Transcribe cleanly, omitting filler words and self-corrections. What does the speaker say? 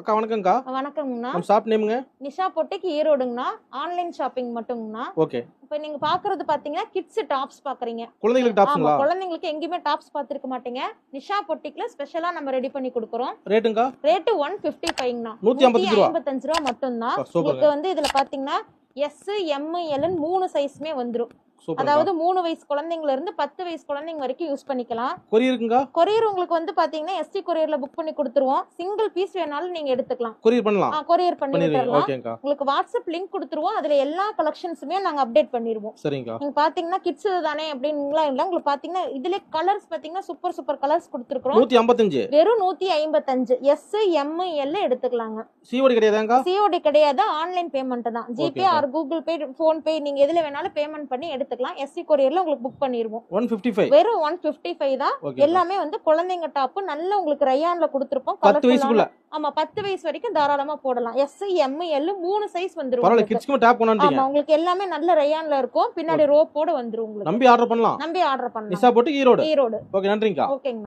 அக்கா வணக்கம்க்கா. வணக்கம்ண்ணா. நம்ம ஷாப் நேமுங்க? நிஷா பொட்டிக் ஈரோடுங்கண்ணா. ஆன்லைன் ஷாப்பிங் மட்டும்ண்ணா. ஓகே. இப்போ நீங்க பாக்குறது பாத்தீங்கன்னா கிட்ஸ் டாப்ஸ் பாக்குறீங்க. குழந்தைகளுக்கு ஆமா, டாப்ஸ்ங்களா? குழந்தைங்களுக்கு எங்கேயுமே டாப்ஸ் பாத்துருக்க மாட்டீங்க. நிஷா பொட்டிக்ல ஸ்பெஷலா நம்ம ரெடி பண்ணி கொடுக்குறோம். ரேட்டுங்கா? ரேட்டு 155ண்ணா. 155 ரூபா மட்டும்தான். சூப்பர். உங்களுக்கு வந்து இதுல பாத்தீங்கன்னா எஸ், எம், எல் 3 சைஸ்மே வந்துரும். சூப்பர். அதாவது 3 வயசு குழந்தைங்கல இருந்து 10 வயசு குழந்தைங்க வரைக்கும் யூஸ் பண்ணிக்கலாம். கொரியர் இருக்குங்க? கொரியர் உங்களுக்கு வந்து பாத்தீங்கன்னா எஸ்டி கொரியர்ல புக் பண்ணி கொடுத்துருவோம். சிங்கிள் பீஸ் வேணாலும் நீங்க எடுத்துக்கலாம். கொரியர் பண்ணலாம். கொரியர் பண்ணி விட்டுறலாம். ஓகேங்கா. உங்களுக்கு வாட்ஸ்அப் லிங்க் கொடுத்துருவோம். அதுல எல்லா கலெக்ஷன்ஸுமே நாங்க அப்டேட் பண்ணிடுவோம். சரிங்கா. நீங்க பாத்தீங்கன்னா கிட்ஸ் தானே அப்படின்னுங்களா இல்ல, உங்களுக்கு பாத்தீங்கன்னா இதுல கலர்ஸ் பாத்தீங்கன்னா சூப்பர் கலர்ஸ் கொடுத்துருக்கோம். 155. வெறும் 155. எஸ், எம், எல் எடுத்துக்கலாங்க. சிஓடி கிடையாதாங்க? சிஓடி கிடையாது, ஆன்லைன் பேமெண்ட் தான். GPay or Google Pay, PhonePe, நீங்க எதுல வேணாலும் பேமெண்ட் பண்ணி எடுத்துக்கலாம். எஸ்சி கொரியர்ல உங்களுக்கு புக் பண்ணிடுவோம். 155. வெறும் 155 தான். எல்லாமே வந்து குழந்தைங்க டாப் நல்ல உங்களுக்கு ரயான்ல கொடுத்துருப்போம். 10 வயசுக்குள்ள. ஆமா, 10 வயசு வரைக்கும் தாராளமா போடலாம். எஸ், எம், எல் 3 சைஸ் வந்துரும். பரவாயில்ல, கிட்ஸ்க்கு டாப் கொண்டாண்டீங்க. ஆமா, உங்களுக்கு எல்லாமே நல்ல ரயான்ல இருக்கும். பின்னாடி ரோப்போட வந்துரும். உங்களுக்கு நம்பி ஆர்டர் பண்ணலாம். நம்பி ஆர்டர் பண்ணலாம். நிஷா பொட்டிக் ஈரோடு. ஈரோடு. ஓகே, நன்றிங்கா. ஓகேங்க.